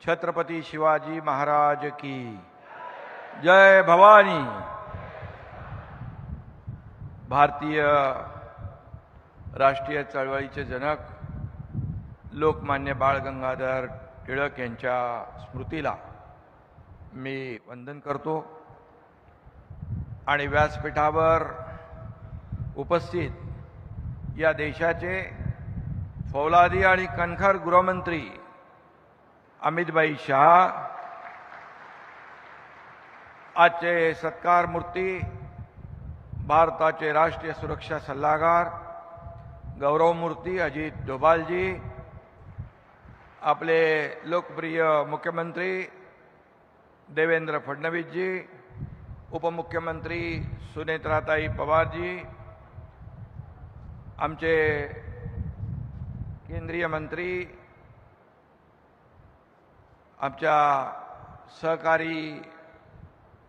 छत्रपति शिवाजी महाराज की जय भवानी। भारतीय राष्ट्रीय चळवळीचे जनक लोकमान्य बाळ गंगाधर टिळक यांच्या स्मृतीला मी वंदन करतो आणि व्यासपीठावर उपस्थित या देशाचे फौलादी आणि कणखर गृहमंत्री अमितभाई शाह, आजचे सत्कार मूर्ती भारताचे राष्ट्रीय सुरक्षा सल्लागार गौरव मूर्ती अजित डोभालजी, आपले लोकप्रिय मुख्यमंत्री देवेंद्र फडणवीसजी, उपमुख्यमंत्री सुनेत्राताई पवारजी, आमचे केंद्रीय मंत्री, आमच्या सहकारी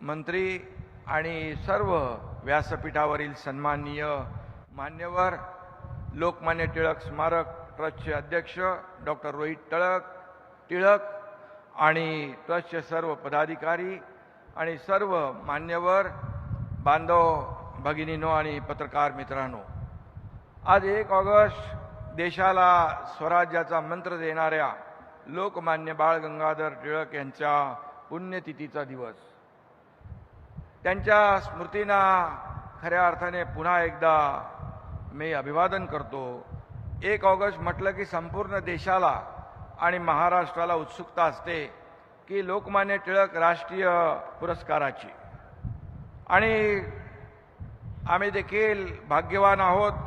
मंत्री आणि सर्व व्यासपीठावरील सन्माननीय मान्यवर, लोकमान्य टिळक स्मारक ट्रस्टचे अध्यक्ष डॉक्टर रोहित टिळक आणि ट्रस्टचे सर्व पदाधिकारी आणि सर्व मान्यवर बांधव भगिनींनो आणि पत्रकार मित्रांनो, आज 1 ऑगस्ट देशाला स्वराज्याचा मंत्र देणाऱ्या लोकमान्य बाळ गंगाधर टिळक यांच्या पुण्यतिथीचा दिवस। त्यांच्या स्मृतींना खऱ्या अर्थाने पुन्हा एकदा मी अभिवादन करतो। 1 ऑगस्ट म्हटलं की संपूर्ण देशाला आणि महाराष्ट्राला उत्सुकता असते की लोकमान्य टिळक राष्ट्रीय पुरस्काराची, आणि आम्ही देखील भाग्यवान आहोत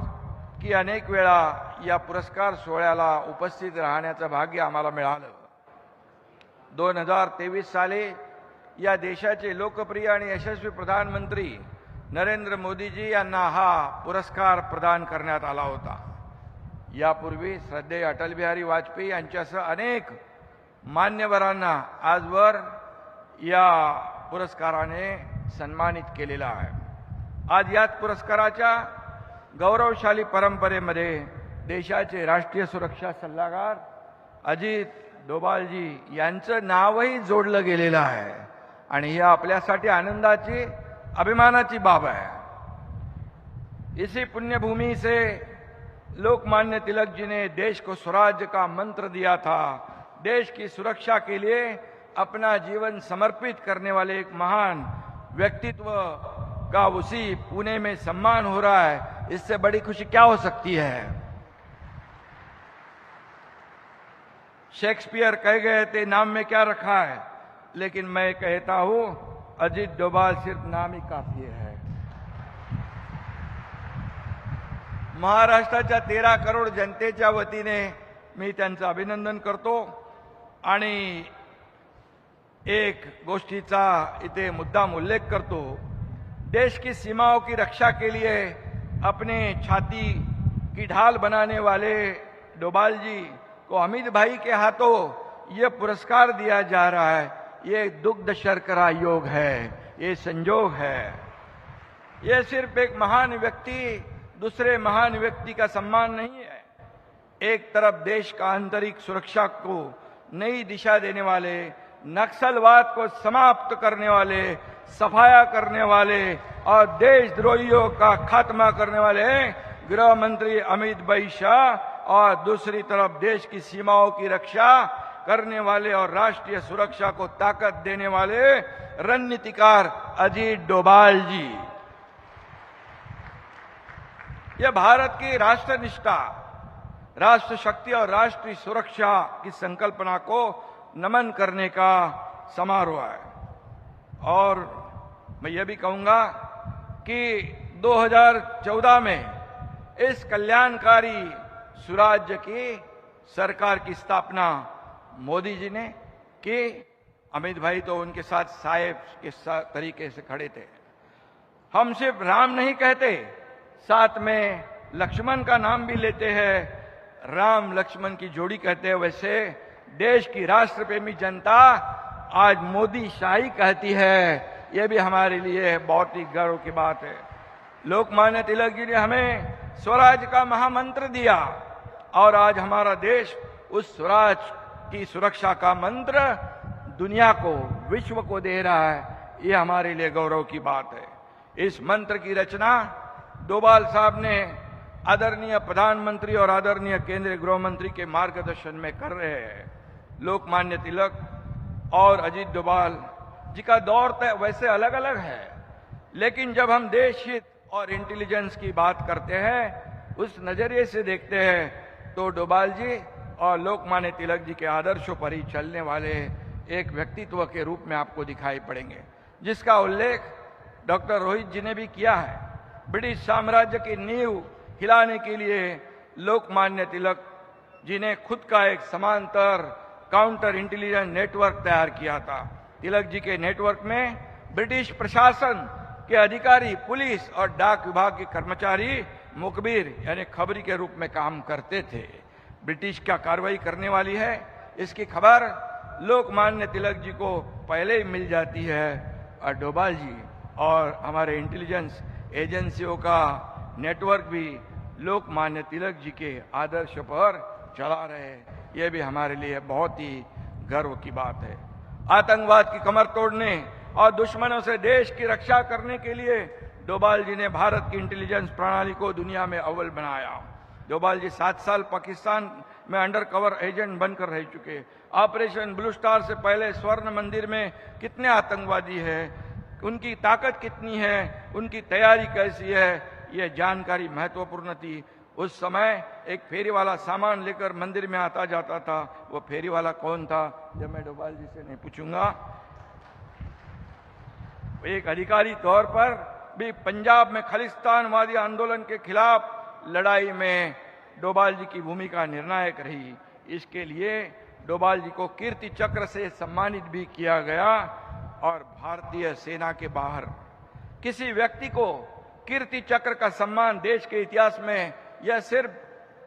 की अनेक वेळा या पुरस्कार सोहळ्याला उपस्थित राहण्याचं भाग्य आम्हाला मिळालं। 2023 साली या देशाचे लोकप्रिय आणि यशस्वी प्रधानमंत्री नरेंद्र मोदीजी यांना हा पुरस्कार प्रदान करण्यात आला होता। यापूर्वी श्रद्धेय अटल बिहारी वाजपेयी यांच्यासह अनेक मान्यवरांना आजवर या पुरस्काराने सन्मानित केलेला आहे। आज याच पुरस्काराच्या गौरवशाली परंपरेमध्ये देशाचे राष्ट्रीय सुरक्षा सल्लागार अजित डोभालजी यांचं नावही जोडलं गेलेलं आहे, आणि ही आपल्यासाठी आनंदाची अभिमानाची बाब है। इसी पुण्यभूमि से लोकमान्य तिलक जी ने देश को स्वराज्य का मंत्र दिया था। देश की सुरक्षा के लिए अपना जीवन समर्पित करने वाले एक महान व्यक्तित्व का उसी पुणे में सम्मान हो रहा है, इससे बड़ी खुशी क्या हो सकती है। शेक्सपियर कह गए थे नाम में क्या रखा है, लेकिन मैं कहता हूं अजित डोभाल सिर्फ नाम ही काफी है। महाराष्ट्राच्या 13 करोड जनतेच्या वतीने मी त्यांचं अभिनंदन करतो आणि एक गोष्टीचा इथे मुद्दाम उल्लेख करतो। देश की सीमाओं की रक्षा के लिए अपने छाती की ढाल बनाने वाले डोभाल जी को अमित भाई के हाथों ये पुरस्कार दिया जा रहा है। ये दुग्ध शर्करा योग है, ये संजोग है। ये सिर्फ एक महान व्यक्ति दूसरे महान व्यक्ति का सम्मान नहीं है। एक तरफ देश का आंतरिक सुरक्षा को नई दिशा देने वाले, नक्सलवाद को समाप्त करने वाले, सफाया करने वाले और देशद्रोहियों का खात्मा करने वाले गृह मंत्री अमित भाई शाह, और दूसरी तरफ देश की सीमाओं की रक्षा करने वाले और राष्ट्रीय सुरक्षा को ताकत देने वाले रणनीतिकार अजित डोभाल जी। यह भारत की राष्ट्रनिष्ठा, राष्ट्र शक्ति और राष्ट्रीय सुरक्षा की संकल्पना को नमन करने का समारोह है। और मैं यह भी कहूंगा कि 2014 में इस कल्याणकारी सुराज्य की सरकार की स्थापना मोदी जी ने की। अमित भाई तो उनके साथ साहेब के तरीके से खड़े थे। हम सिर्फ राम नहीं कहते, साथ में लक्ष्मण का नाम भी लेते हैं। राम लक्ष्मण की जोड़ी कहते हैं। वैसे देश की राष्ट्रप्रेमी जनता आज मोदी शाही कहती है। यह भी हमारे लिए बहुत ही गर्व की बात है। लोकमान्य तिलक जी ने हमें स्वराज का महामंत्र दिया और आज हमारा देश उस स्वराज की सुरक्षा का मंत्र दुनिया को, विश्व को दे रहा है, ये हमारे लिए गौरव की बात है। इस मंत्र की रचना डोभाल साहब ने आदरणीय प्रधानमंत्री और आदरणीय केंद्रीय गृह मंत्री के मार्गदर्शन में कर रहे हैं। लोकमान्य तिलक और अजीत डोभाल जी का दौर तो वैसे अलग अलग है, लेकिन जब हम देश हित और इंटेलिजेंस की बात करते हैं, उस नजरिए से देखते हैं, तो डोभाल जी और लोकमान्य तिलक जी के आदर्शों पर ही चलने वाले एक व्यक्तित्व के रूप में आपको दिखाई पड़ेंगे, जिसका उल्लेख डॉक्टर रोहित जी ने भी किया है। ब्रिटिश साम्राज्य की नींव हिलाने के लिए लोकमान्य तिलक जी ने खुद का एक समांतर काउंटर इंटेलिजेंस नेटवर्क तैयार किया था। तिलक जी के नेटवर्क में ब्रिटिश प्रशासन के अधिकारी, पुलिस और डाक विभाग के कर्मचारी मुखबिर यानी खबरी के रूप में काम करते थे। ब्रिटिश क्या कार्रवाई करने वाली है, इसकी खबर लोकमान्य तिलक जी को पहले ही मिल जाती है, और डोभाल जी और हमारे इंटेलिजेंस एजेंसियों का नेटवर्क भी लोकमान्य तिलक जी के आदर्श पर चला रहे, यह भी हमारे लिए बहुत ही गर्व की बात है। आतंकवाद की कमर तोड़ने और दुश्मनों से देश की रक्षा करने के लिए डोभाल जी ने भारत की इंटेलिजेंस प्रणाली को दुनिया में अव्वल बनाया। डोभाल जी 7 साल पाकिस्तान में अंडर कवर एजेंट बनकर रह चुके। ऑपरेशन ब्लू स्टार से पहले स्वर्ण मंदिर में कितने आतंकवादी हैं, उनकी ताकत कितनी है, उनकी तैयारी कैसी है, यह जानकारी महत्वपूर्ण थी। उस समय एक फेरी वाला सामान लेकर मंदिर में आता जाता था, वो फेरी वाला कौन था, जब मैं डोभाल जी से नहीं पूछूंगा। एक अधिकारी तौर पर भी पंजाब में खालिस्तानवादी आंदोलन के खिलाफ लड़ाई में डोभाल जी की भूमिका निर्णायक रही। इसके लिए डोभाल जी को कीर्ति चक्र से सम्मानित भी किया गया, और भारतीय सेना के बाहर किसी व्यक्ति को कीर्ति चक्र का सम्मान देश के इतिहास में यह सिर्फ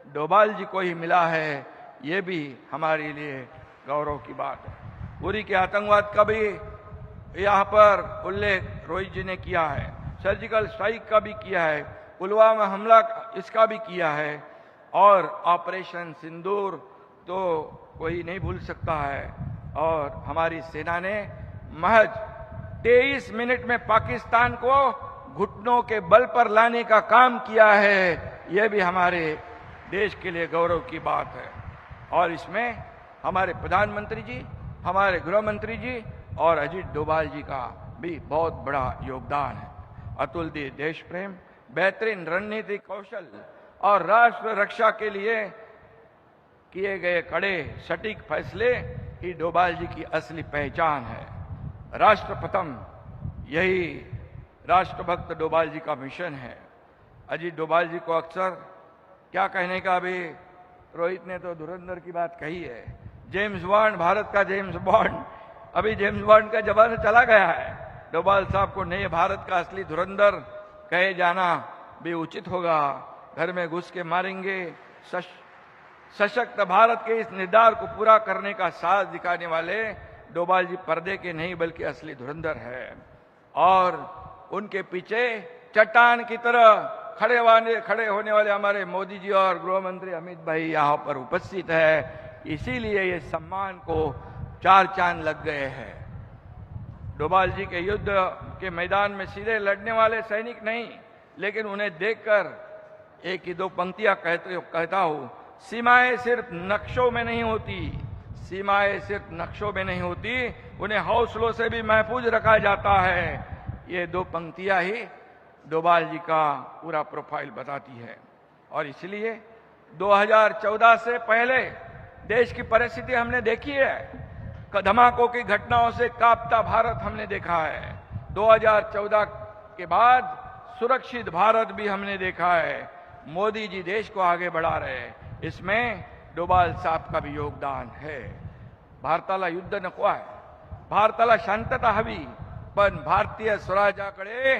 डोभाल जी को ही मिला है, यह भी हमारे लिए गौरव की बात है। उरी के आतंकवाद का भी यहाँ पर उल्लेख रोहित जी ने किया है, सर्जिकल स्ट्राइक का भी किया है, पुलवामा हमला इसका भी किया है, और ऑपरेशन सिंदूर तो कोई नहीं भूल सकता है। और हमारी सेना ने महज 23 मिनट में पाकिस्तान को घुटनों के बल पर लाने का काम किया है, यह भी हमारे देश के लिए गौरव की बात है। और इसमें हमारे प्रधानमंत्री जी, हमारे गृह मंत्री जी और अजीत डोभाल जी का भी बहुत बड़ा योगदान है। अतुलनीय देश प्रेम, बेहतरीन रणनीतिक कौशल और राष्ट्र रक्षा के लिए किए गए कड़े सटीक फैसले ही डोभाल जी की असली पहचान है। राष्ट्र प्रथम, यही राष्ट्रभक्त डोभाल जी का मिशन है। अजीत डोभाल जी को अक्सर क्या कहने का, अभी रोहित ने तो धुरंधर की बात कही है, जेम्स बॉन्ड, भारत का जेम्स बॉन्ड, अभी जेम्स बॉन्ड का जमाना चला गया है। डोभाल साहब को नए भारत का असली धुरंधर कहे जाना भी उचित होगा। घर में घुस के मारेंगे, सशक्त भारत के इस निर्धार को पूरा करने का साहस दिखाने वाले डोभाल जी पर्दे के नहीं बल्कि असली धुरंधर है। और उनके पीछे चट्टान की तरह खड़े होने वाले हमारे मोदी जी और गृह मंत्री अमित भाई यहाँ पर उपस्थित है। इसीलिए ये सम्मान को 4 चांद लग गए हैं। डोभाल जी के युद्ध के मैदान में सीधे लड़ने वाले सैनिक नहीं, लेकिन उन्हें देखकर एक ही 2 पंक्तियां कहता हूं, सीमाएं सिर्फ नक्शों में नहीं होती, सीमाएं सिर्फ नक्शों में नहीं होती, उन्हें हौसलों से भी महफूज रखा जाता है। ये 2 पंक्तियां ही डोभाल जी का पूरा प्रोफाइल बताती है। और इसलिए 2014 से पहले देश की परिस्थिति हमने देखी है, धमाकों की घटनाओं से कांपता भारत हमने देखा है। 2014 के बाद सुरक्षित भारत भी हमने देखा है। मोदी जी देश को आगे बढ़ा रहे हैं, इसमें डोभाल साहब का भी योगदान है। भारताला युद्ध नको आहे, भारताला शांतता हवी, पण भारतीय स्वराज्याकडे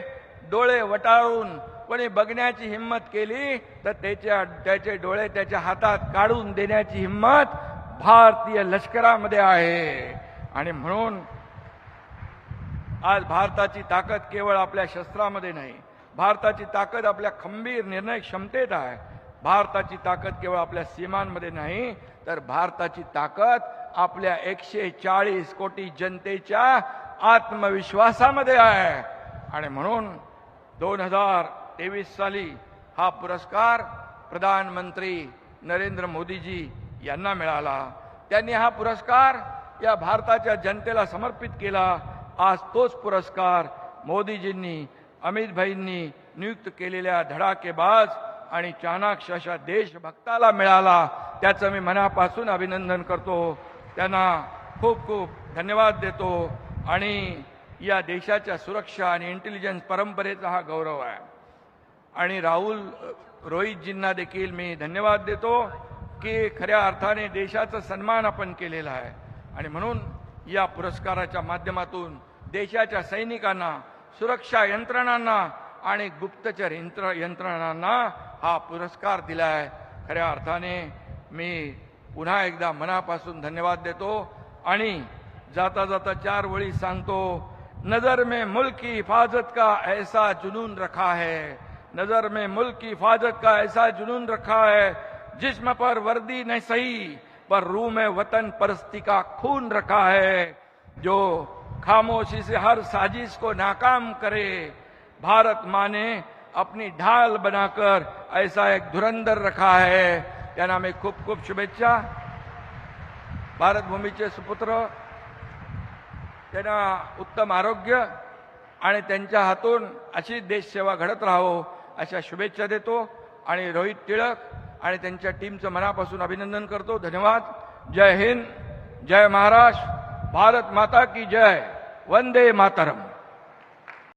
डोळे वटाळून कोणी बघण्याची हिम्मत केली तर त्याचे डोळे त्याच्या हातात काढून देण्याची हिम्मत भारतीय लष्करामध्ये आहे। आणि म्हणून आज भारताची ताकद केवळ आपल्या शस्त्रामध्ये नाही, भारताची ताकद आपल्या खंबीर निर्णय क्षमतेत आहे। भारताची ताकद केवळ आपल्या सीमांमध्ये नाही, तर भारताची ताकद आपल्या 140 कोटी जनतेच्या आत्मविश्वासामध्ये आहे आणि म्हणून 2023 साली हा पुरस्कार प्रधानमंत्री नरेंद्र मोदीजी यांना मिळाला। त्यांनी हा पुरस्कार या भारताच्या जनतेला समर्पित केला। आज तोच पुरस्कार मोदीजींनी अमित भाईंनी नियुक्त केलेल्या धडाकेबाज आणि चाणाक्ष अशा देशभक्ताला मिळाला। त्याचं मी मनापासून अभिनंदन करतो, त्यांना खूप खूप धन्यवाद देतो आणि या देशाच्या सुरक्षा आणि इंटेलिजन्स परंपरेचा हा गौरव आहे। आणि रोहितजींना देखील मी धन्यवाद देतो की खऱ्या अर्थाने देशाचा सन्मान आपण केलेला आहे आणि म्हणून या पुरस्काराच्या माध्यमातून देशाच्या सैनिकांना, सुरक्षा यंत्रणांना आणि गुप्तचर यंत्रणांना हा पुरस्कार दिला आहे। खऱ्या अर्थाने मी पुन्हा एकदा मनापासून धन्यवाद देतो आणि जाता जाता 4 वळी सांगतो। नजर में मुल्क की हिफाजत का ऐसा जुनून रखा है, नजर में मुल्क की हिफाजत का ऐसा जुनून रखा है, जिस्म पर वर्दी नहीं सही पर रूह में वतन परस्ती का खून रखा है। जो खामोशी से हर साजिश को नाकाम करे, भारत माँ ने अपनी ढाल बनाकर ऐसा एक धुरंधर रखा है। त्यांना मी खूप खूप शुभेच्छा। भारत भूमीचे सुपुत्र, त्यांना उत्तम आरोग्य आणि त्यांच्या हातून अशी देशसेवा घडत राहो अशा शुभेच्छा देतो आणि रोहित टिळक आणि त्यांच्या टीमचं मनापासून अभिनंदन करतो। धन्यवाद। जय हिंद, जय महाराष्ट्र, भारत माता की जय, वंदे मातरम।